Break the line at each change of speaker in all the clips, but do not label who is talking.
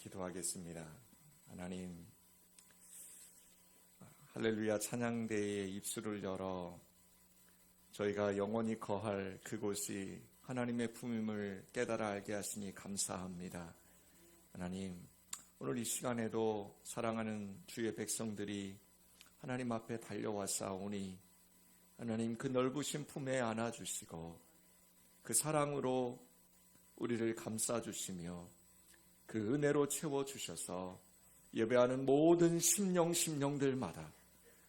기도하겠습니다. 하나님, 할렐루야 찬양대의 입술을 열어 저희가 영원히 거할 그곳이 하나님의 품임을 깨달아 알게 하시니 감사합니다. 하나님, 오늘 이 시간에도 사랑하는 주의 백성들이 하나님 앞에 달려왔사오니 하나님 그 넓으신 품에 안아주시고 그 사랑으로 우리를 감싸주시며 그 은혜로 채워주셔서 예배하는 모든 심령들마다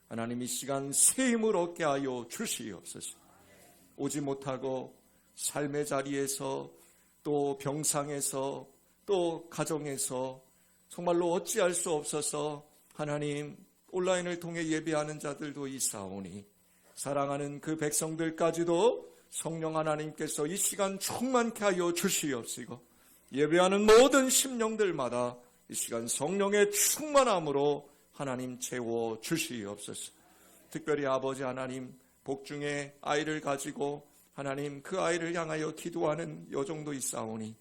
하나님 이 시간 새 힘을 얻게 하여 주시옵소서. 오지 못하고 삶의 자리에서 또 병상에서 또 가정에서 정말로 어찌할 수 없어서 하나님 온라인을 통해 예배하는 자들도 있사오니 사랑하는 그 백성들까지도 성령 하나님께서 이 시간 충만케 하여 주시옵시고 예배하는 모든 심령들마다 이 시간 성령의 충만함으로 하나님 채워 주시옵소서. 특별히 아버지 하나님 복중에 아이를 가지고 하나님 그 아이를 향하여 기도하는 여종도 있사오니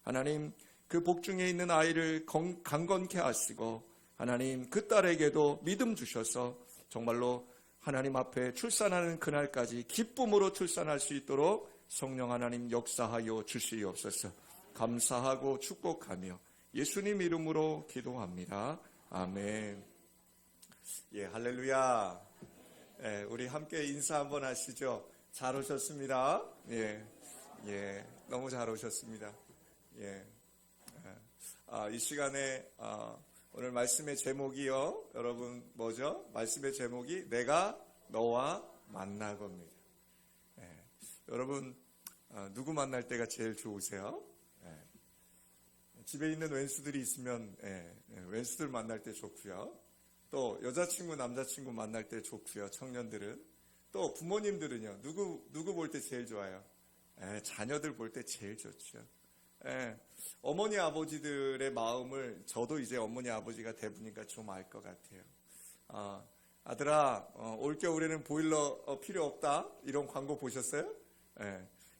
하나님 그 복중에 있는 아이를 강건케 하시고 하나님 그 딸에게도 믿음 주셔서 정말로 하나님 앞에 출산하는 그날까지 기쁨으로 출산할 수 있도록 성령 하나님 역사하여 주시옵소서. 감사하고 축복하며 예수님 이름으로 기도합니다. 아멘. 예, 할렐루야. 예, 우리 함께 인사 한번 하시죠. 잘 오셨습니다. 예, 너무 잘 오셨습니다. 예. 이 시간에 오늘 말씀의 제목이요. 여러분 뭐죠? 말씀의 제목이 내가 너와 만나고입니다. 예. 여러분 누구 만날 때가 제일 좋으세요? 예. 집에 있는 왼수들이 있으면 왼수들 만날 때 좋고요. 또 여자친구 남자친구 만날 때 좋고요. 청년들은 또 부모님들은요. 누구 볼 때 제일 좋아요? 자녀들 볼 때 제일 좋죠. 어머니 아버지들의 마음을 저도 이제 어머니 아버지가 돼보니까 좀 알 것 같아요. 아들아 올겨울에는 보일러 필요 없다 이런 광고 보셨어요?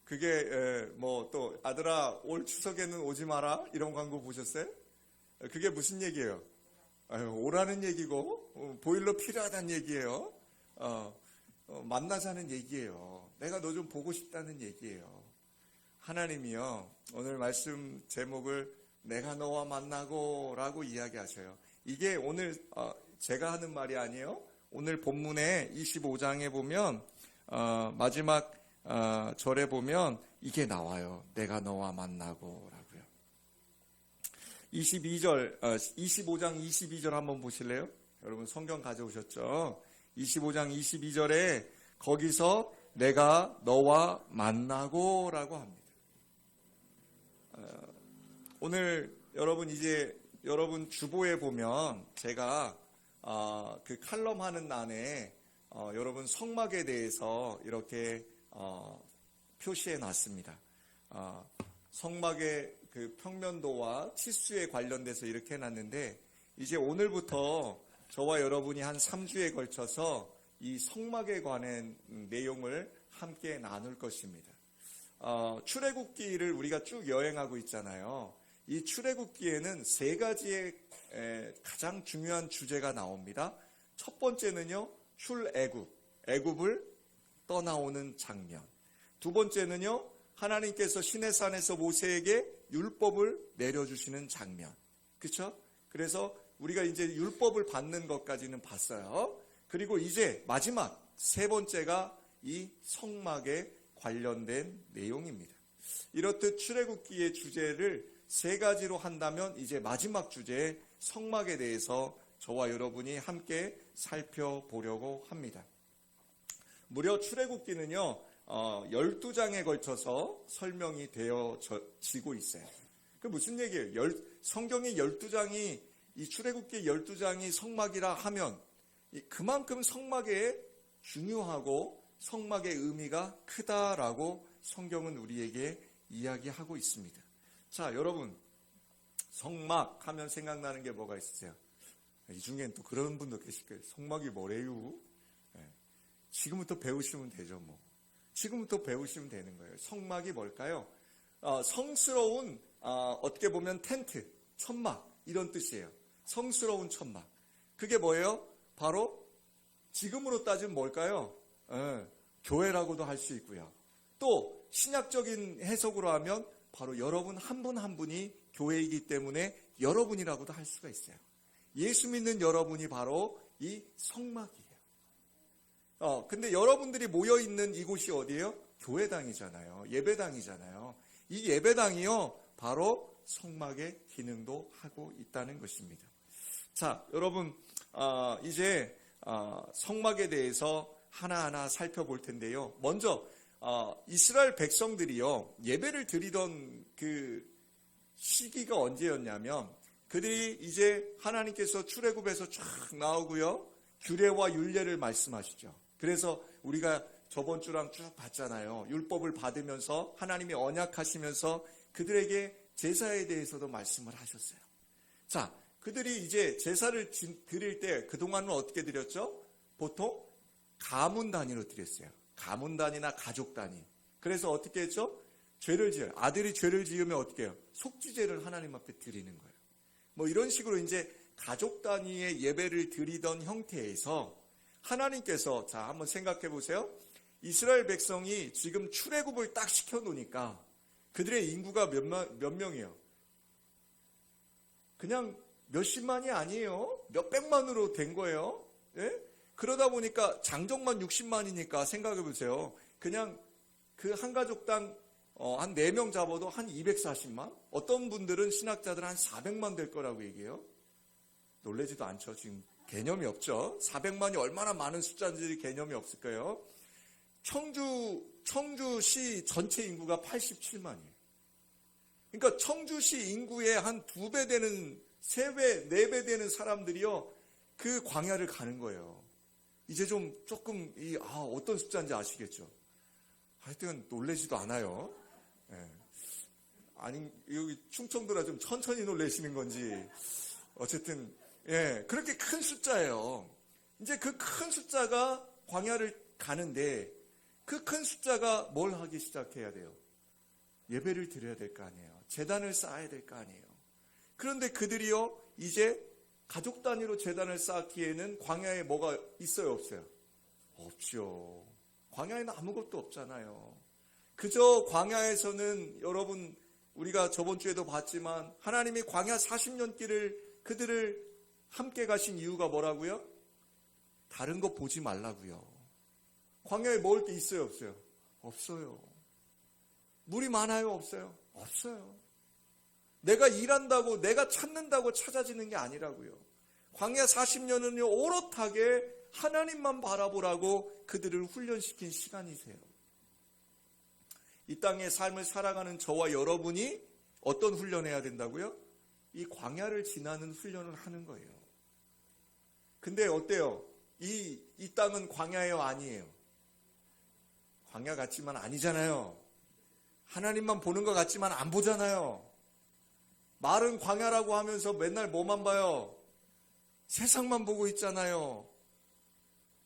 그게 뭐 또 아들아 올 추석에는 오지 마라 이런 광고 보셨어요? 그게 무슨 얘기예요? 오라는 얘기고 보일러 필요하다는 얘기예요. 만나자는 얘기예요. 내가 너 좀 보고 싶다는 얘기예요. 하나님이요 오늘 말씀 제목을 내가 너와 만나고 라고 이야기하셔요. 이게 오늘 제가 하는 말이 아니에요. 오늘 본문의 25장에 보면 마지막 절에 보면 이게 나와요. 내가 너와 만나고 라고요. 25장 22절 한번 보실래요? 여러분 성경 가져오셨죠? 25장 22절에 거기서 내가 너와 만나고 라고 합니다. 오늘 여러분 주보에 보면 제가 그 칼럼 하는 난에 여러분 성막에 대해서 이렇게 표시해 놨습니다. 성막의 그 평면도와 치수에 관련돼서 이렇게 해놨는데 이제 오늘부터 저와 여러분이 한 3주에 걸쳐서 이 성막에 관한 내용을 함께 나눌 것입니다. 출애굽기를 우리가 쭉 여행하고 있잖아요. 이 출애굽기에는 세 가지의 가장 중요한 주제가 나옵니다. 첫 번째는요, 애굽을 떠나오는 장면. 두 번째는요, 하나님께서 시내산에서 모세에게 율법을 내려주시는 장면. 그렇죠? 그래서 우리가 이제 율법을 받는 것까지는 봤어요. 그리고 이제 마지막 세 번째가 이 성막에 관련된 내용입니다. 이렇듯 출애굽기의 주제를 세 가지로 한다면 이제 마지막 주제 성막에 대해서 저와 여러분이 함께 살펴보려고 합니다. 무려 출애굽기는요 12장에 걸쳐서 설명이 되어지고 있어요. 그 무슨 얘기예요? 성경의 12장이 이 출애굽기 12장이 성막이라 하면 그만큼 성막에 중요하고 성막의 의미가 크다라고 성경은 우리에게 이야기하고 있습니다. 자, 여러분 성막 하면 생각나는 게 뭐가 있으세요? 이 중엔 또 그런 분도 계실 거예요. 성막이 뭐래요? 지금부터 배우시면 되죠. 지금부터 배우시면 되는 거예요. 성막이 뭘까요? 성스러운 어떻게 보면 텐트, 천막 이런 뜻이에요. 성스러운 천막. 그게 뭐예요? 바로 지금으로 따지면 뭘까요? 교회라고도 할 수 있고요. 또 신약적인 해석으로 하면 바로 여러분 한 분 한 분이 교회이기 때문에 여러분이라고도 할 수가 있어요. 예수 믿는 여러분이 바로 이 성막이에요. 근데 여러분들이 모여있는 이곳이 어디예요? 교회당이잖아요. 예배당이잖아요. 이 예배당이요, 바로 성막의 기능도 하고 있다는 것입니다. 자, 여러분, 이제 성막에 대해서 하나하나 살펴볼 텐데요. 먼저 이스라엘 백성들이요, 예배를 드리던 그 시기가 언제였냐면, 그들이 이제 하나님께서 출애굽에서 쫙 나오고요, 규례와 율례를 말씀하시죠. 그래서 우리가 저번 주랑 쭉 봤잖아요. 율법을 받으면서 하나님이 언약하시면서 그들에게 제사에 대해서도 말씀을 하셨어요. 자, 그들이 이제 제사를 드릴 때 그동안은 어떻게 드렸죠? 보통 가문 단위로 드렸어요. 가문 단위나 가족 단위. 그래서 어떻게 했죠? 죄를 지어요. 아들이 죄를 지으면 어떻게 해요? 속죄제를 하나님 앞에 드리는 거예요. 뭐 이런 식으로 이제 가족 단위의 예배를 드리던 형태에서 하나님께서, 자, 한번 생각해 보세요. 이스라엘 백성이 지금 출애굽을 딱 시켜놓으니까 그들의 인구가 몇 명이에요? 그냥 몇십만이 아니에요. 몇백만으로 된 거예요. 예? 그러다 보니까 장정만 60만이니까 생각해 보세요. 그냥 그 한 가족당 한 4명 잡아도 한 240만? 어떤 분들은 신학자들은 한 400만 될 거라고 얘기해요. 놀라지도 않죠. 지금 개념이 없죠. 400만이 얼마나 많은 숫자인지 개념이 없을 거예요. 청주시 전체 인구가 87만이에요. 그러니까 청주시 인구의 한 2배 되는, 3배, 4배 되는 사람들이요, 그 광야를 가는 거예요. 이제 조금 어떤 숫자인지 아시겠죠? 하여튼 놀라지도 않아요. 예. 아니, 여기 충청도라 좀 천천히 놀라시는 건지, 어쨌든, 예, 그렇게 큰 숫자예요. 이제 그 큰 숫자가 광야를 가는데, 그 큰 숫자가 뭘 하기 시작해야 돼요? 예배를 드려야 될 거 아니에요. 제단을 쌓아야 될 거 아니에요. 그런데 그들이요, 이제 가족 단위로 제단을 쌓기에는 광야에 뭐가 있어요, 없어요? 없죠. 광야에는 아무것도 없잖아요. 그저 광야에서는 여러분, 우리가 저번 주에도 봤지만 하나님이 광야 40년 길을 그들을 함께 가신 이유가 뭐라고요? 다른 거 보지 말라고요. 광야에 먹을 게 있어요, 없어요? 없어요. 물이 많아요, 없어요? 없어요. 내가 일한다고, 내가 찾는다고 찾아지는 게 아니라고요. 광야 40년은요, 오롯하게 하나님만 바라보라고 그들을 훈련시킨 시간이세요. 이 땅의 삶을 살아가는 저와 여러분이 어떤 훈련해야 된다고요? 이 광야를 지나는 훈련을 하는 거예요. 근데 어때요? 이 땅은 광야예요, 아니에요? 광야 같지만 아니잖아요. 하나님만 보는 것 같지만 안 보잖아요. 말은 광야라고 하면서 맨날 뭐만 봐요? 세상만 보고 있잖아요.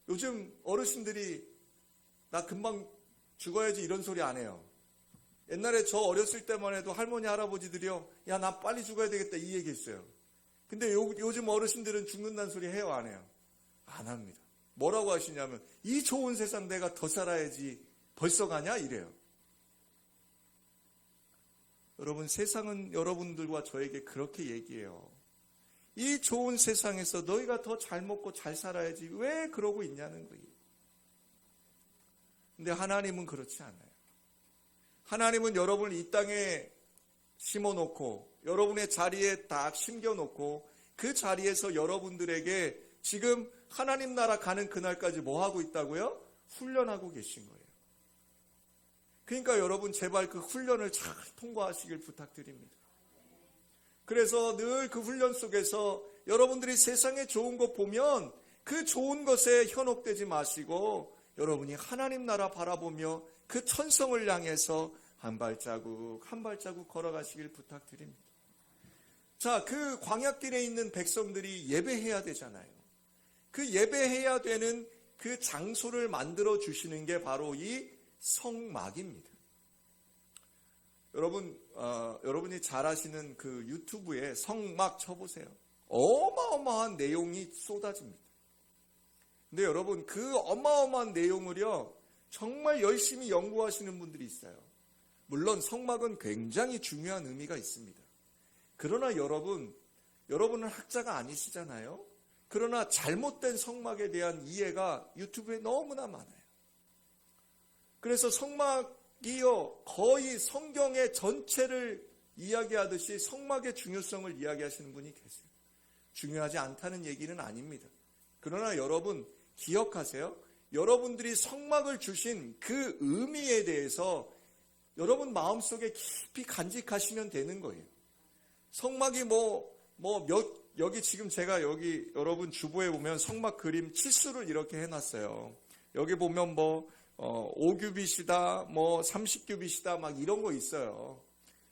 요즘 어르신들이 나 금방 죽어야지 이런 소리 안 해요. 옛날에 저 어렸을 때만 해도 할머니 할아버지들이요, 야, 나 빨리 죽어야 되겠다 이 얘기 했어요. 근데 요즘 어르신들은 죽는다는 소리 해요, 안 해요? 안 합니다. 뭐라고 하시냐면, 이 좋은 세상 내가 더 살아야지 벌써 가냐 이래요. 여러분, 세상은 여러분들과 저에게 그렇게 얘기해요. 이 좋은 세상에서 너희가 더 잘 먹고 잘 살아야지 왜 그러고 있냐는 거예요. 근데 하나님은 그렇지 않아요. 하나님은 여러분을 이 땅에 심어놓고 여러분의 자리에 딱 심겨놓고 그 자리에서 여러분들에게 지금 하나님 나라 가는 그날까지 뭐 하고 있다고요? 훈련하고 계신 거예요. 그러니까 여러분 제발 그 훈련을 잘 통과하시길 부탁드립니다. 그래서 늘 그 훈련 속에서 여러분들이 세상에 좋은 것 보면 그 좋은 것에 현혹되지 마시고 여러분이 하나님 나라 바라보며 그 천성을 향해서 한 발자국 한 발자국 걸어가시길 부탁드립니다. 자, 그 광야길에 있는 백성들이 예배해야 되잖아요. 그 예배해야 되는 그 장소를 만들어 주시는 게 바로 이 성막입니다. 여러분이 잘 아시는 그 유튜브에 성막 쳐보세요. 어마어마한 내용이 쏟아집니다. 근데 여러분, 그 어마어마한 내용을요, 정말 열심히 연구하시는 분들이 있어요. 물론 성막은 굉장히 중요한 의미가 있습니다. 그러나 여러분은 학자가 아니시잖아요. 그러나 잘못된 성막에 대한 이해가 유튜브에 너무나 많아요. 그래서 성막이요, 거의 성경의 전체를 이야기하듯이 성막의 중요성을 이야기하시는 분이 계세요. 중요하지 않다는 얘기는 아닙니다. 그러나 여러분 기억하세요. 여러분들이 성막을 주신 그 의미에 대해서 여러분 마음속에 깊이 간직하시면 되는 거예요. 성막이 여기 지금 제가 여기 여러분 주보에 보면 성막 그림 치수를 이렇게 해놨어요. 여기 보면 5규빗이다, 30규빗이다, 막 이런 거 있어요.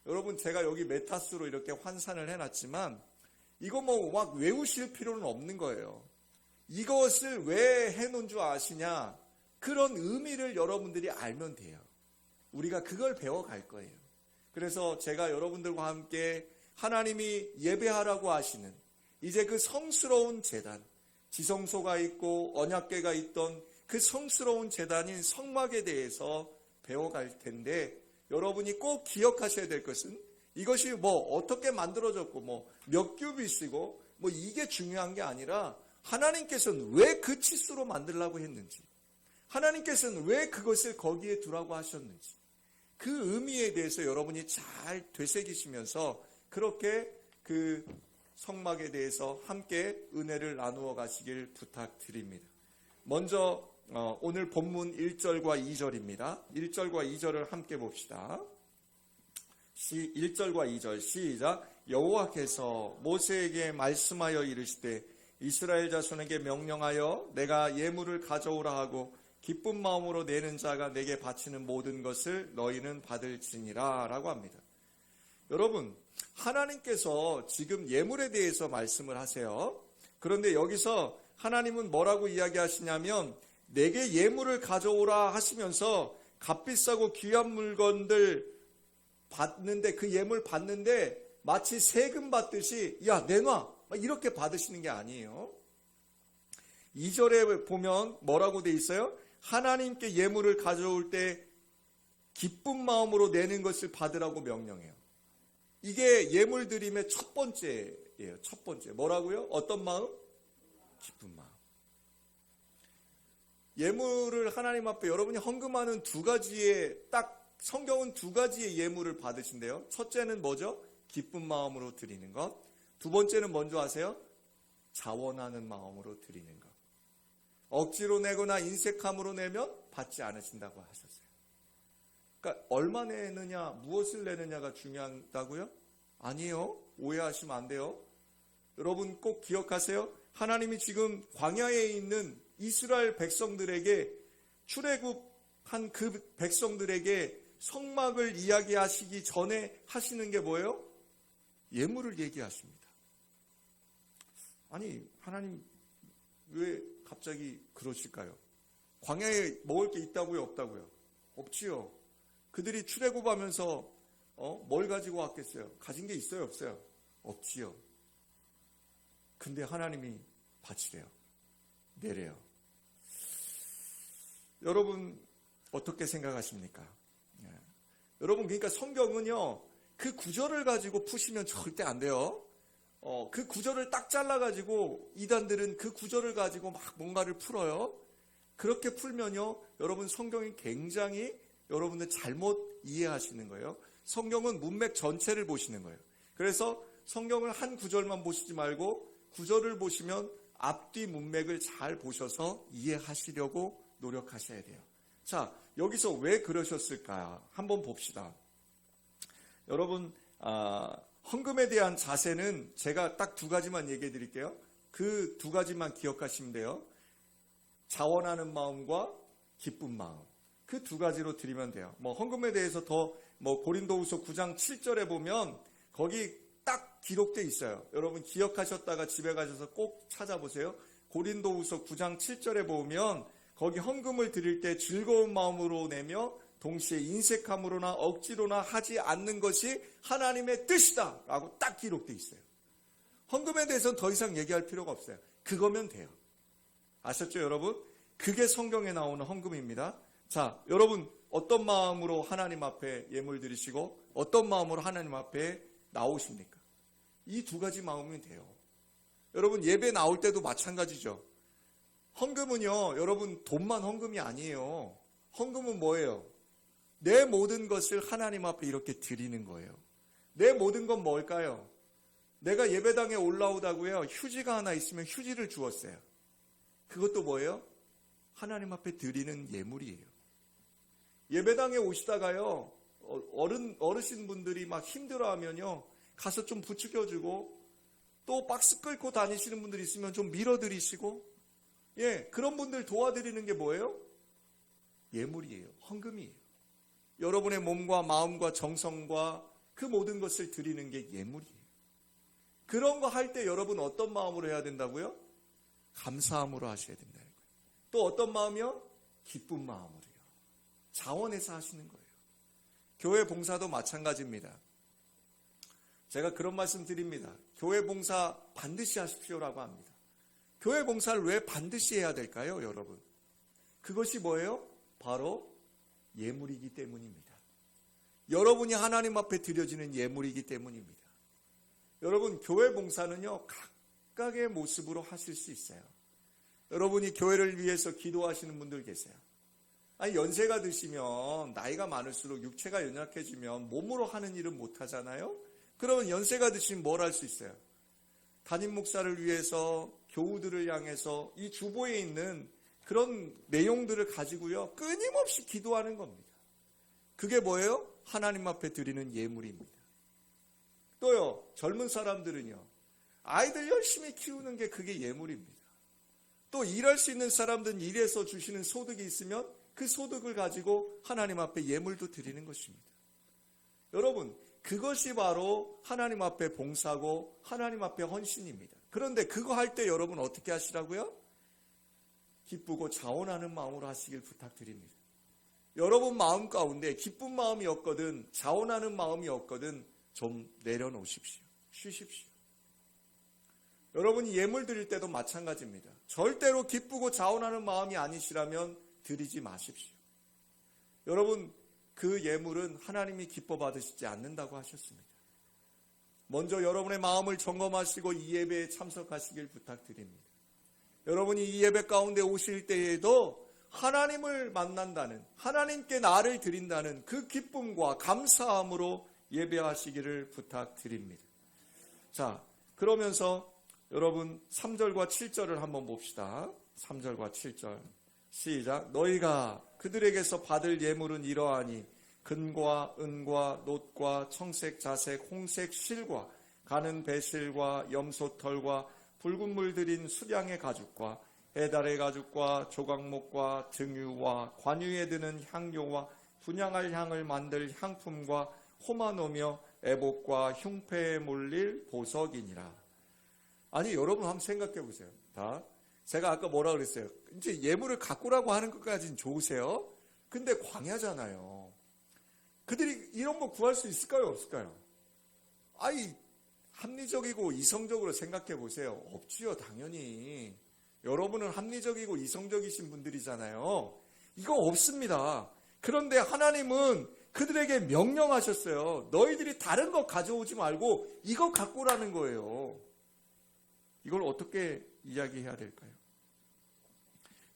여러분 제가 여기 메타수로 이렇게 환산을 해놨지만 이거 막 외우실 필요는 없는 거예요. 이것을 왜 해놓은 줄 아시냐? 그런 의미를 여러분들이 알면 돼요. 우리가 그걸 배워갈 거예요. 그래서 제가 여러분들과 함께 하나님이 예배하라고 하시는 이제 그 성스러운 제단, 지성소가 있고 언약궤가 있던 그 성스러운 제단인 성막에 대해서 배워갈 텐데, 여러분이 꼭 기억하셔야 될 것은 이것이 어떻게 만들어졌고 몇 규빗이고 이게 중요한 게 아니라 하나님께서는 왜 그 치수로 만들라고 했는지, 하나님께서는 왜 그것을 거기에 두라고 하셨는지, 그 의미에 대해서 여러분이 잘 되새기시면서 그렇게 그 성막에 대해서 함께 은혜를 나누어 가시길 부탁드립니다. 먼저 오늘 본문 1절과 2절입니다. 1절과 2절을 함께 봅시다. 1절과 2절 시작. 여호와께서 모세에게 말씀하여 이르시되 이스라엘 자손에게 명령하여 내가 예물을 가져오라 하고 기쁜 마음으로 내는 자가 내게 바치는 모든 것을 너희는 받을지니라 라고 합니다. 여러분, 하나님께서 지금 예물에 대해서 말씀을 하세요. 그런데 여기서 하나님은 뭐라고 이야기하시냐면 내게 예물을 가져오라 하시면서 값비싸고 귀한 물건들 받는데, 그 예물 받는데 마치 세금 받듯이 야 내놔 이렇게 받으시는 게 아니에요. 2절에 보면 뭐라고 돼 있어요? 하나님께 예물을 가져올 때 기쁜 마음으로 내는 것을 받으라고 명령해요. 이게 예물 드림의 첫 번째예요. 첫 번째. 뭐라고요? 어떤 마음? 기쁜 마음. 예물을 하나님 앞에 여러분이 헌금하는 성경은 두 가지의 예물을 받으신대요. 첫째는 뭐죠? 기쁜 마음으로 드리는 것. 두 번째는 뭔지 아세요? 자원하는 마음으로 드리는 것. 억지로 내거나 인색함으로 내면 받지 않으신다고 하셨어요. 그러니까 얼마 내느냐, 무엇을 내느냐가 중요하다고요? 아니에요. 오해하시면 안 돼요. 여러분 꼭 기억하세요. 하나님이 지금 광야에 있는 이스라엘 백성들에게, 출애굽한 그 백성들에게 성막을 이야기하시기 전에 하시는 게 뭐예요? 예물을 얘기하십니다. 아니, 하나님 왜 갑자기 그러실까요? 광야에 먹을 게 있다고요? 없다고요? 없지요. 그들이 출애굽하면서 뭘 가지고 왔겠어요? 가진 게 있어요? 없어요? 없지요. 근데 하나님이 바치래요. 내래요. 여러분 어떻게 생각하십니까? 여러분, 그러니까 성경은요, 그 구절을 가지고 푸시면 절대 안 돼요. 그 구절을 딱 잘라가지고 이단들은 그 구절을 가지고 막 뭔가를 풀어요. 그렇게 풀면요, 여러분 성경이 굉장히 여러분들 잘못 이해하시는 거예요. 성경은 문맥 전체를 보시는 거예요. 그래서 성경을 한 구절만 보시지 말고 구절을 보시면 앞뒤 문맥을 잘 보셔서 이해하시려고 노력하셔야 돼요. 자, 여기서 왜 그러셨을까? 한번 봅시다. 여러분, 헌금에 대한 자세는 제가 딱 두 가지만 얘기해 드릴게요. 그 두 가지만 기억하시면 돼요. 자원하는 마음과 기쁜 마음. 그 두 가지로 드리면 돼요. 헌금에 대해서 더 고린도후서 9장 7절에 보면 거기 딱 기록돼 있어요. 여러분 기억하셨다가 집에 가셔서 꼭 찾아보세요. 고린도후서 9장 7절에 보면 거기 헌금을 드릴 때 즐거운 마음으로 내며 동시에 인색함으로나 억지로나 하지 않는 것이 하나님의 뜻이다 라고 딱 기록되어 있어요. 헌금에 대해서는 더 이상 얘기할 필요가 없어요. 그거면 돼요. 아셨죠, 여러분? 그게 성경에 나오는 헌금입니다. 자, 여러분 어떤 마음으로 하나님 앞에 예물 드리시고 어떤 마음으로 하나님 앞에 나오십니까? 이 두 가지 마음이면 돼요. 여러분 예배 나올 때도 마찬가지죠. 헌금은요, 여러분 돈만 헌금이 아니에요. 헌금은 뭐예요? 내 모든 것을 하나님 앞에 이렇게 드리는 거예요. 내 모든 건 뭘까요? 내가 예배당에 올라오다고요, 휴지가 하나 있으면 휴지를 주었어요. 그것도 뭐예요? 하나님 앞에 드리는 예물이에요. 예배당에 오시다가요, 어르신분들이 막 힘들어하면요, 가서 좀 부추겨주고, 또 박스 끌고 다니시는 분들이 있으면 좀 밀어드리시고, 그런 분들 도와드리는 게 뭐예요? 예물이에요. 헌금이에요. 여러분의 몸과 마음과 정성과 그 모든 것을 드리는 게 예물이에요. 그런 거 할 때 여러분 어떤 마음으로 해야 된다고요? 감사함으로 하셔야 된다는 거예요. 또 어떤 마음이요? 기쁜 마음으로요. 자원해서 하시는 거예요. 교회 봉사도 마찬가지입니다. 제가 그런 말씀 드립니다. 교회 봉사 반드시 하십시오라고 합니다. 교회 봉사를 왜 반드시 해야 될까요, 여러분? 그것이 뭐예요? 바로 예물이기 때문입니다. 여러분이 하나님 앞에 드려지는 예물이기 때문입니다. 여러분, 교회 봉사는요, 각각의 모습으로 하실 수 있어요. 여러분이 교회를 위해서 기도하시는 분들 계세요. 아니, 연세가 드시면, 나이가 많을수록 육체가 연약해지면 몸으로 하는 일은 못 하잖아요? 그러면 연세가 드시면 뭘 할 수 있어요? 담임 목사를 위해서, 교우들을 향해서 이 주보에 있는 그런 내용들을 가지고요, 끊임없이 기도하는 겁니다. 그게 뭐예요? 하나님 앞에 드리는 예물입니다. 또요, 젊은 사람들은요, 아이들 열심히 키우는 게 그게 예물입니다. 또 일할 수 있는 사람들은 일해서 주시는 소득이 있으면 그 소득을 가지고 하나님 앞에 예물도 드리는 것입니다. 여러분, 그것이 바로 하나님 앞에 봉사고 하나님 앞에 헌신입니다. 그런데 그거 할 때 여러분 어떻게 하시라고요? 기쁘고 자원하는 마음으로 하시길 부탁드립니다. 여러분 마음 가운데 기쁜 마음이 없거든, 자원하는 마음이 없거든 좀 내려놓으십시오. 쉬십시오. 여러분이 예물 드릴 때도 마찬가지입니다. 절대로 기쁘고 자원하는 마음이 아니시라면 드리지 마십시오. 여러분, 그 예물은 하나님이 기뻐 받으시지 않는다고 하셨습니다. 먼저 여러분의 마음을 점검하시고 이 예배에 참석하시길 부탁드립니다. 여러분이 이 예배 가운데 오실 때에도 하나님을 만난다는, 하나님께 나를 드린다는 그 기쁨과 감사함으로 예배하시기를 부탁드립니다. 자, 그러면서 여러분 3절과 7절을 한번 봅시다. 3절과 7절 시작. 너희가 그들에게서 받을 예물은 이러하니 금과 은과 놋과 청색 자색 홍색 실과 가는 배실과 염소털과 붉은 물 들인 수량의 가죽과 해달의 가죽과 조각목과 등유와 관유에 드는 향료와 분향할 향을 만들 향품과 호마노며 애복과 흉패에 몰릴 보석이니라. 아니, 여러분 한번 생각해 보세요. 다 제가 아까 뭐라 그랬어요? 이제 예물을 가꾸라고 하는 것까지는 좋으세요. 근데 광야잖아요. 그들이 이런 거 구할 수 있을까요, 없을까요? 아이, 합리적이고 이성적으로 생각해 보세요. 없지요, 당연히. 여러분은 합리적이고 이성적이신 분들이잖아요. 이거 없습니다. 그런데 하나님은 그들에게 명령하셨어요. 너희들이 다른 거 가져오지 말고 이거 갖고 오라는 거예요. 이걸 어떻게 이야기해야 될까요?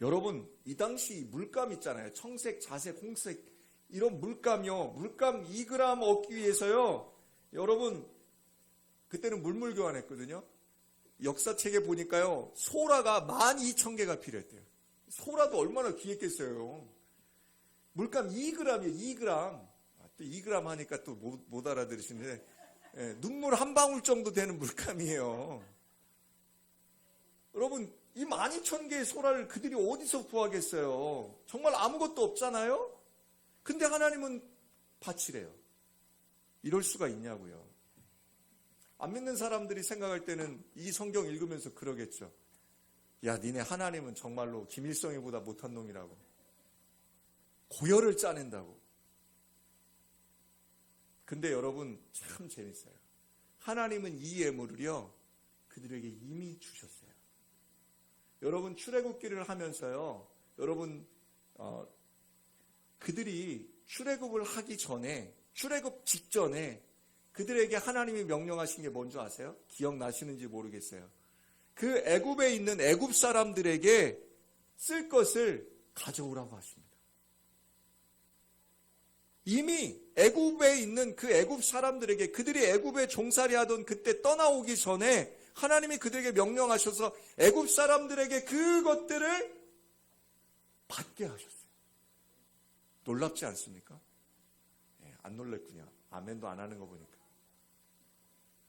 여러분, 이 당시 물감 있잖아요. 청색, 자색, 홍색 이런 물감이요. 물감 2g 얻기 위해서요. 여러분, 그때는 물물 교환했거든요. 역사책에 보니까요. 소라가 12,000개가 필요했대요. 소라도 얼마나 귀했겠어요. 물감 2g이에요. 2g. 또 2g 하니까 또 못 알아들으시는데 눈물 한 방울 정도 되는 물감이에요. 여러분, 이 12,000개의 소라를 그들이 어디서 구하겠어요? 정말 아무것도 없잖아요? 근데 하나님은 바치래요. 이럴 수가 있냐고요. 안 믿는 사람들이 생각할 때는 이 성경 읽으면서 그러겠죠. 야, 니네 하나님은 정말로 김일성이보다 못한 놈이라고. 고열을 짜낸다고. 근데 여러분 참 재밌어요. 하나님은 이 예물을요 그들에게 이미 주셨어요. 여러분 출애굽기를 하면서요, 여러분 그들이 출애굽을 하기 전에, 출애굽 직전에 그들에게 하나님이 명령하신 게 뭔지 아세요? 기억나시는지 모르겠어요. 그 애굽에 있는 애굽 사람들에게 쓸 것을 가져오라고 하십니다. 이미 애굽에 있는 그 애굽 사람들에게, 그들이 애굽에 종살이 하던 그때 떠나오기 전에 하나님이 그들에게 명령하셔서 애굽 사람들에게 그것들을 받게 하셨어요. 놀랍지 않습니까? 안 놀랬군요. 아멘도 안 하는 거 보니까.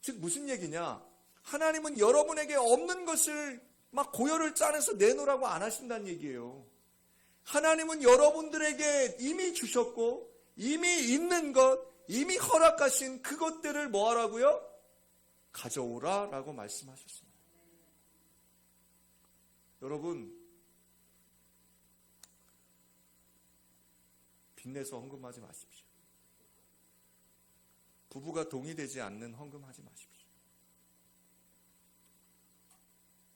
즉 무슨 얘기냐? 하나님은 여러분에게 없는 것을 막 고열을 짜내서 내놓으라고 안 하신다는 얘기예요. 하나님은 여러분들에게 이미 주셨고 이미 있는 것, 이미 허락하신 그것들을 뭐 하라고요? 가져오라라고 말씀하셨습니다. 여러분, 빚내서 헌금하지 마십시오. 부부가 동의되지 않는 헌금하지 마십시오.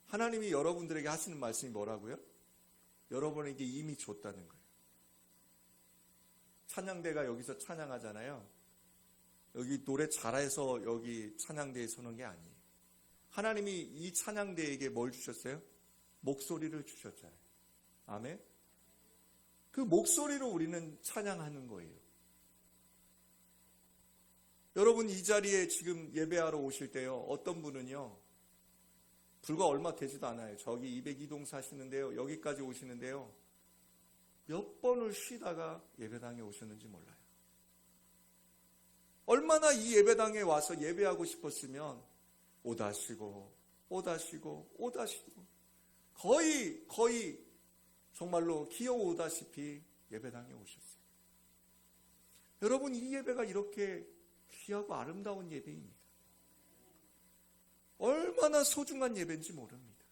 하나님이 여러분들에게 하시는 말씀이 뭐라고요? 여러분에게 이미 줬다는 거예요. 찬양대가 여기서 찬양하잖아요. 여기 노래 잘해서 여기 찬양대에 서는 게 아니에요. 하나님이 이 찬양대에게 뭘 주셨어요? 목소리를 주셨잖아요. 아멘? 그 목소리로 우리는 찬양하는 거예요. 여러분 이 자리에 지금 예배하러 오실 때요, 어떤 분은요, 불과 얼마 되지도 않아요. 저기 202동 사시는데요, 여기까지 오시는데요, 몇 번을 쉬다가 예배당에 오셨는지 몰라요. 얼마나 이 예배당에 와서 예배하고 싶었으면 오다 쉬고 거의 정말로 기어오다시피 예배당에 오셨어요. 여러분 이 예배가 이렇게 귀하고 아름다운 예배입니다. 얼마나 소중한 예배인지 모릅니다.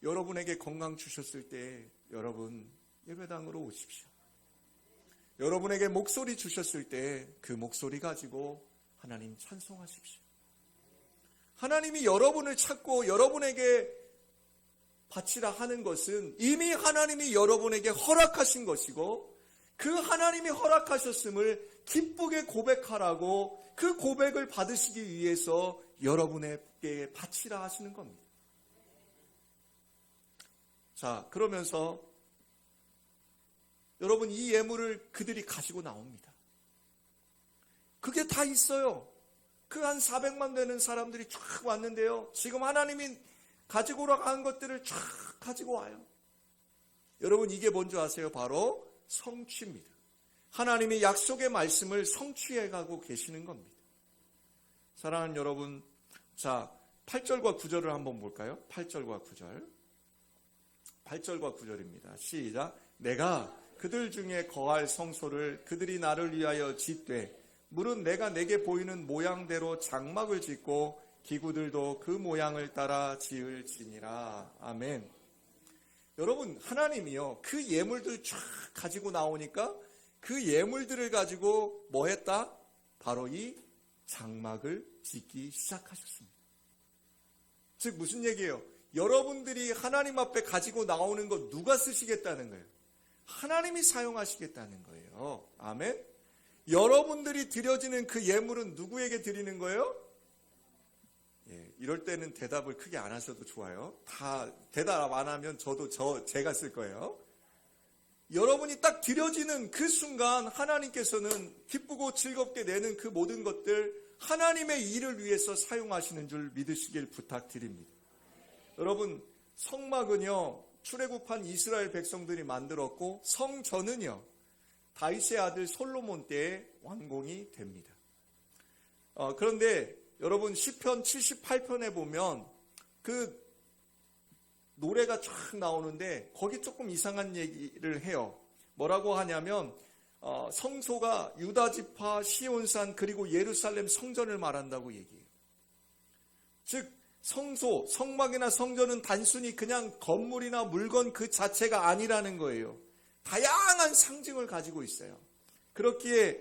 여러분에게 건강 주셨을 때 여러분 예배당으로 오십시오. 여러분에게 목소리 주셨을 때 그 목소리 가지고 하나님 찬송하십시오. 하나님이 여러분을 찾고 여러분에게 바치라 하는 것은 이미 하나님이 여러분에게 허락하신 것이고, 그 하나님이 허락하셨음을 기쁘게 고백하라고, 그 고백을 받으시기 위해서 여러분에게 바치라 하시는 겁니다. 자, 그러면서 여러분 이 예물을 그들이 가지고 나옵니다. 그게 다 있어요. 그 한 400만 되는 사람들이 쫙 왔는데요, 지금 하나님이 가지고 오라고 한 것들을 쫙 가지고 와요. 여러분 이게 뭔지 아세요? 바로 성취입니다. 하나님이 약속의 말씀을 성취해 가고 계시는 겁니다. 사랑하는 여러분, 자 8절과 9절을 한번 볼까요? 8절과 9절. 8절과 9절입니다. 시작. 내가 그들 중에 거할 성소를 그들이 나를 위하여 짓되 물은 내가 내게 보이는 모양대로 장막을 짓고 기구들도 그 모양을 따라 지을지니라. 아멘. 여러분 하나님이요, 그 예물들 쫙 가지고 나오니까 그 예물들을 가지고 뭐 했다? 바로 이 장막을 짓기 시작하셨습니다. 즉 무슨 얘기예요? 여러분들이 하나님 앞에 가지고 나오는 거 누가 쓰시겠다는 거예요? 하나님이 사용하시겠다는 거예요. 아멘. 여러분들이 드려지는 그 예물은 누구에게 드리는 거예요? 예, 이럴 때는 대답을 크게 안 하셔도 좋아요. 다 대답 안 하면 제가 쓸 거예요. 여러분이 딱 드려지는 그 순간 하나님께서는 기쁘고 즐겁게 내는 그 모든 것들 하나님의 일을 위해서 사용하시는 줄 믿으시길 부탁드립니다. 여러분 성막은요, 출애굽한 이스라엘 백성들이 만들었고, 성전은요 다윗의 아들 솔로몬 때에 완공이 됩니다. 그런데 여러분 시편 78편에 보면 그 노래가 쫙 나오는데 거기 조금 이상한 얘기를 해요. 뭐라고 하냐면 성소가 유다지파 시온산 그리고 예루살렘 성전을 말한다고 얘기해요. 즉 성소, 성막이나 성전은 단순히 그냥 건물이나 물건 그 자체가 아니라는 거예요. 다양한 상징을 가지고 있어요. 그렇기에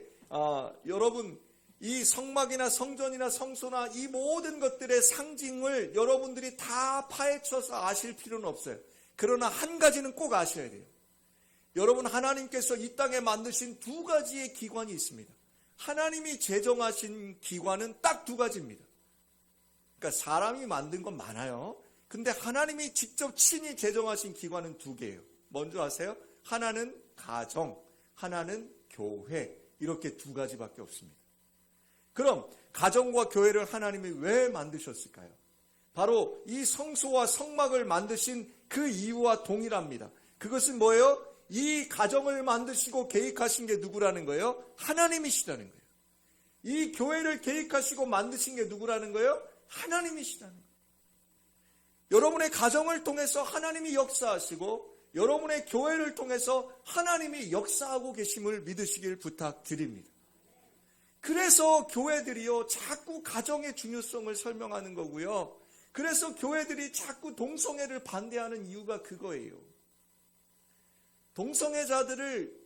여러분 이 성막이나 성전이나 성소나 이 모든 것들의 상징을 여러분들이 다 파헤쳐서 아실 필요는 없어요. 그러나 한 가지는 꼭 아셔야 돼요. 여러분, 하나님께서 이 땅에 만드신 두 가지의 기관이 있습니다. 하나님이 제정하신 기관은 딱 두 가지입니다. 그러니까 사람이 만든 건 많아요. 근데 하나님이 직접 친히 제정하신 기관은 두 개예요. 뭔지 아세요? 하나는 가정, 하나는 교회. 이렇게 두 가지밖에 없습니다. 그럼 가정과 교회를 하나님이 왜 만드셨을까요? 바로 이 성소와 성막을 만드신 그 이유와 동일합니다. 그것은 뭐예요? 이 가정을 만드시고 계획하신 게 누구라는 거예요? 하나님이시라는 거예요. 이 교회를 계획하시고 만드신 게 누구라는 거예요? 하나님이시라는 거예요. 여러분의 가정을 통해서 하나님이 역사하시고 여러분의 교회를 통해서 하나님이 역사하고 계심을 믿으시길 부탁드립니다. 그래서 교회들이요, 자꾸 가정의 중요성을 설명하는 거고요. 그래서 교회들이 자꾸 동성애를 반대하는 이유가 그거예요. 동성애자들을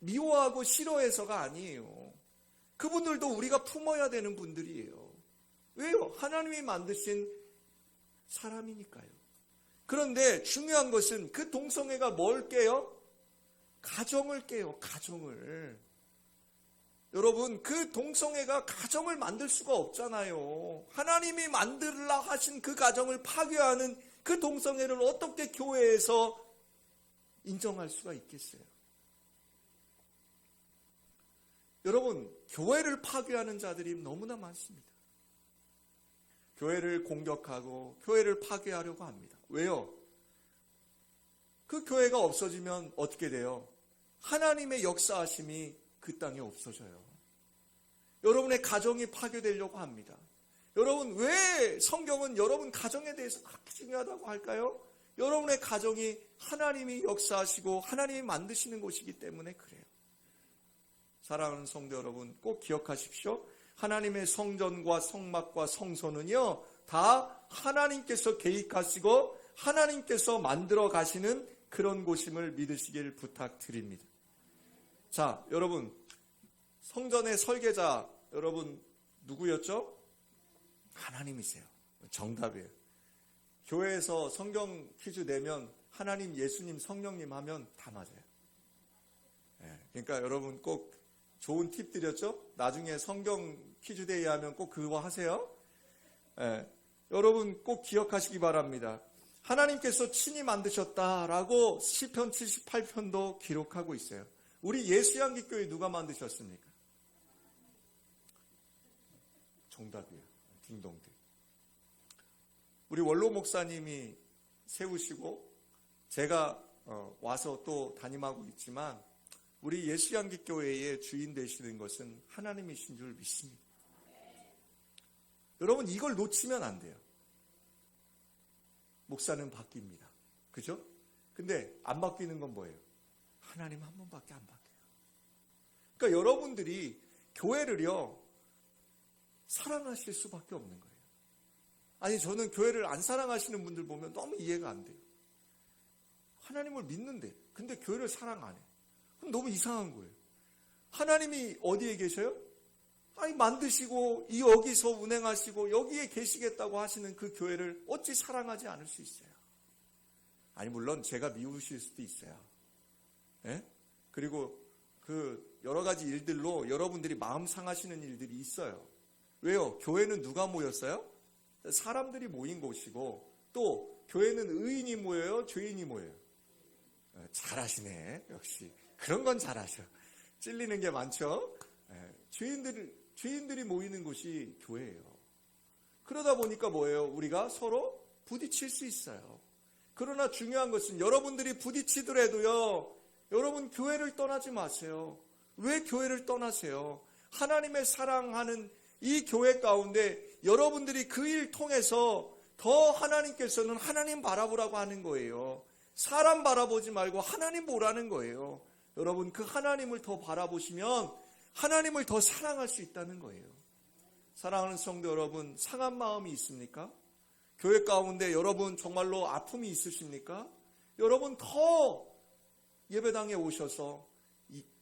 미워하고 싫어해서가 아니에요. 그분들도 우리가 품어야 되는 분들이에요. 왜요? 하나님이 만드신 사람이니까요. 그런데 중요한 것은 그 동성애가 뭘 깨요? 가정을 깨요. 가정을. 여러분, 그 동성애가 가정을 만들 수가 없잖아요. 하나님이 만들라 하신 그 가정을 파괴하는 그 동성애를 어떻게 교회에서 인정할 수가 있겠어요? 여러분, 교회를 파괴하는 자들이 너무나 많습니다. 교회를 공격하고 교회를 파괴하려고 합니다. 왜요? 그 교회가 없어지면 어떻게 돼요? 하나님의 역사하심이 그 땅에 없어져요. 여러분의 가정이 파괴되려고 합니다. 여러분, 왜 성경은 여러분 가정에 대해서 그렇게 중요하다고 할까요? 여러분의 가정이 하나님이 역사하시고 하나님이 만드시는 곳이기 때문에 그래요. 사랑하는 성도 여러분, 꼭 기억하십시오. 하나님의 성전과 성막과 성소는요, 다 하나님께서 계획하시고 하나님께서 만들어 가시는 그런 곳임을 믿으시길 부탁드립니다. 자, 여러분, 성전의 설계자 여러분 누구였죠? 하나님이세요. 정답이에요. 교회에서 성경 퀴즈 내면 하나님, 예수님, 성령님 하면 다 맞아요. 그러니까 여러분 꼭 좋은 팁 드렸죠? 나중에 성경 퀴즈 대회 하면 꼭 그거 하세요. 여러분 꼭 기억하시기 바랍니다. 하나님께서 친히 만드셨다라고 시편 78편도 기록하고 있어요. 우리 예수양기교회 누가 만드셨습니까? 정답이에요. 딩동댕. 우리 원로 목사님이 세우시고 제가 와서 또 담임하고 있지만 우리 예수양기교회의 주인 되시는 것은 하나님이신 줄 믿습니다. 여러분, 이걸 놓치면 안 돼요. 목사는 바뀝니다. 그죠? 근데 안 바뀌는 건 뭐예요? 하나님 한 번밖에 안 바뀌어요. 그러니까 여러분들이 교회를요, 사랑하실 수밖에 없는 거예요. 아니, 저는 교회를 안 사랑하시는 분들 보면 너무 이해가 안 돼요. 하나님을 믿는데, 근데 교회를 사랑 안 해. 그럼 너무 이상한 거예요. 하나님이 어디에 계셔요? 아니, 만드시고 여기서 운행하시고 여기에 계시겠다고 하시는 그 교회를 어찌 사랑하지 않을 수 있어요? 아니, 물론 제가 미우실 수도 있어요. 예? 그리고 그 여러 가지 일들로 여러분들이 마음 상하시는 일들이 있어요. 왜요? 교회는 누가 모였어요? 사람들이 모인 곳이고, 또 교회는 의인이 모여요? 죄인이 모여요? 잘하시네. 역시 그런 건 잘하셔. 찔리는 게 많죠. 죄인들이 모이는 곳이 교회예요. 그러다 보니까 뭐예요? 우리가 서로 부딪힐 수 있어요. 그러나 중요한 것은 여러분들이 부딪히더라도요, 여러분 교회를 떠나지 마세요. 왜 교회를 떠나세요? 하나님의 사랑하는 이 교회 가운데 여러분들이 그 일 통해서 더 하나님께서는 하나님 바라보라고 하는 거예요. 사람 바라보지 말고 하나님 보라는 거예요. 여러분, 그 하나님을 더 바라보시면 하나님을 더 사랑할 수 있다는 거예요. 사랑하는 성도 여러분, 상한 마음이 있습니까? 교회 가운데 여러분 정말로 아픔이 있으십니까? 여러분 더 예배당에 오셔서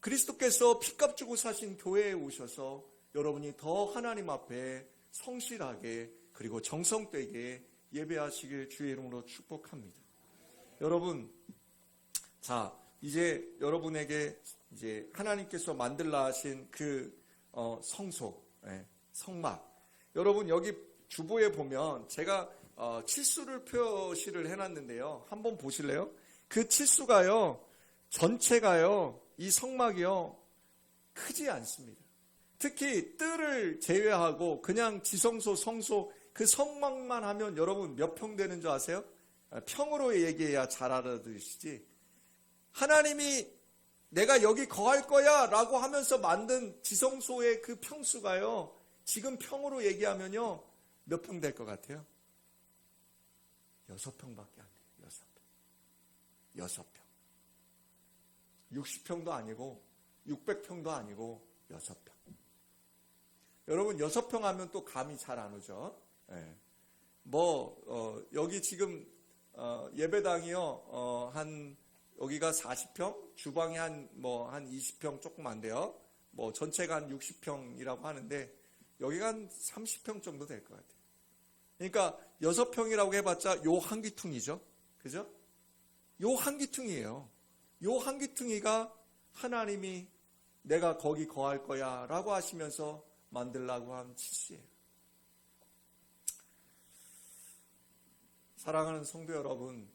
그리스도께서 피값 주고 사신 교회에 오셔서 여러분이 더 하나님 앞에 성실하게 그리고 정성되게 예배하시길 주의 이름으로 축복합니다. 여러분, 자, 이제 여러분에게 이제 하나님께서 만들라 하신 그 성소, 성막. 여러분 여기 주보에 보면 제가 칠수를 표시를 해놨는데요. 한번 보실래요? 그 칠수가요, 전체가요, 이 성막이요, 크지 않습니다. 특히 뜰을 제외하고 그냥 지성소, 성소, 그 성막만 하면 여러분 몇 평 되는 줄 아세요? 평으로 얘기해야 잘 알아들으시지. 하나님이 내가 여기 거할 거야 라고 하면서 만든 지성소의 그 평수가요, 지금 평으로 얘기하면요, 몇 평 될 것 같아요? 6평밖에 안 돼요. 6평. 60평도 아니고 600평도 아니고 6평. 여러분 6평 하면 또 감이 잘 안 오죠. 여기 지금 예배당이요, 여기가 40평, 주방이 한 20평 조금 안 돼요. 전체가 한 60평이라고 하는데 여기가 한 30평 정도 될 것 같아요. 그러니까 6평이라고 해봤자 요 한 귀퉁이죠. 그죠? 요 한 귀퉁이에요. 요 한 귀퉁이가 하나님이 내가 거기 거할 거야 라고 하시면서 만들라고 한 칠수예요. 사랑하는 성도 여러분,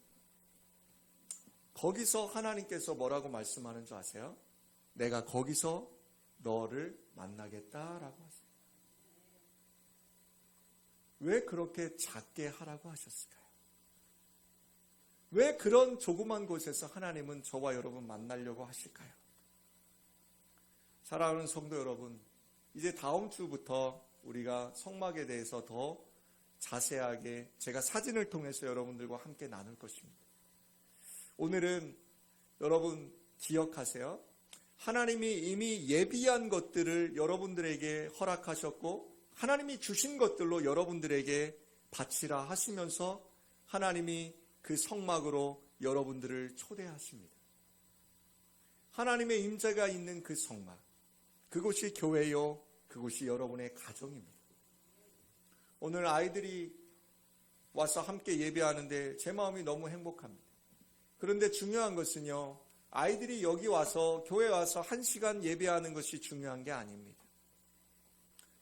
거기서 하나님께서 뭐라고 말씀하는 줄 아세요? 내가 거기서 너를 만나겠다라고 하세요. 왜 그렇게 작게 하라고 하셨을까요? 왜 그런 조그만 곳에서 하나님은 저와 여러분 만나려고 하실까요? 사랑하는 성도 여러분, 이제 다음 주부터 우리가 성막에 대해서 더 자세하게 제가 사진을 통해서 여러분들과 함께 나눌 것입니다. 오늘은 여러분 기억하세요. 하나님이 이미 예비한 것들을 여러분들에게 허락하셨고 하나님이 주신 것들로 여러분들에게 바치라 하시면서 하나님이 그 성막으로 여러분들을 초대하십니다. 하나님의 임재가 있는 그 성막, 그곳이 교회요, 그곳이 여러분의 가정입니다. 오늘 아이들이 와서 함께 예배하는데 제 마음이 너무 행복합니다. 그런데 중요한 것은요, 아이들이 여기 와서 교회 와서 1시간 예배하는 것이 중요한 게 아닙니다.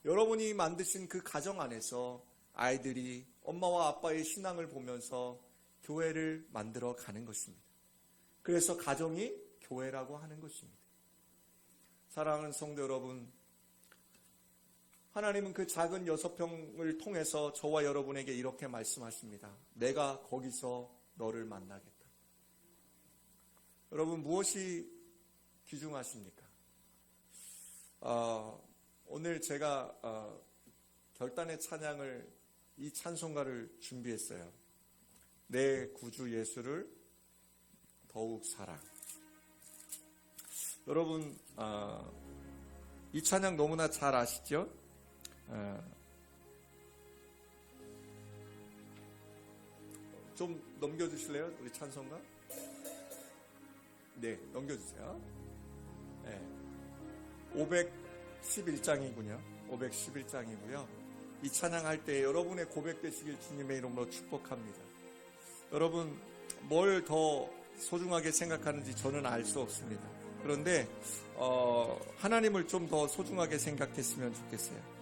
여러분이 만드신 그 가정 안에서 아이들이 엄마와 아빠의 신앙을 보면서 교회를 만들어 가는 것입니다. 그래서 가정이 교회라고 하는 것입니다. 사랑하는 성도 여러분, 하나님은 그 작은 6평을 통해서 저와 여러분에게 이렇게 말씀하십니다. 내가 거기서 너를 만나겠다. 여러분, 무엇이 귀중하십니까? 오늘 제가 결단의 찬양을, 이 찬송가를 준비했어요. 내 구주 예수를 더욱 사랑. 여러분, 이 찬양 너무나 잘 아시죠? 좀 넘겨주실래요? 우리 찬송가? 네, 넘겨주세요. 네, 511장이군요. 511장이고요. 이 찬양할 때 여러분의 고백되시길 주님의 이름으로 축복합니다. 여러분, 뭘 더 소중하게 생각하는지 저는 알 수 없습니다. 그런데 하나님을 좀 더 소중하게 생각했으면 좋겠어요.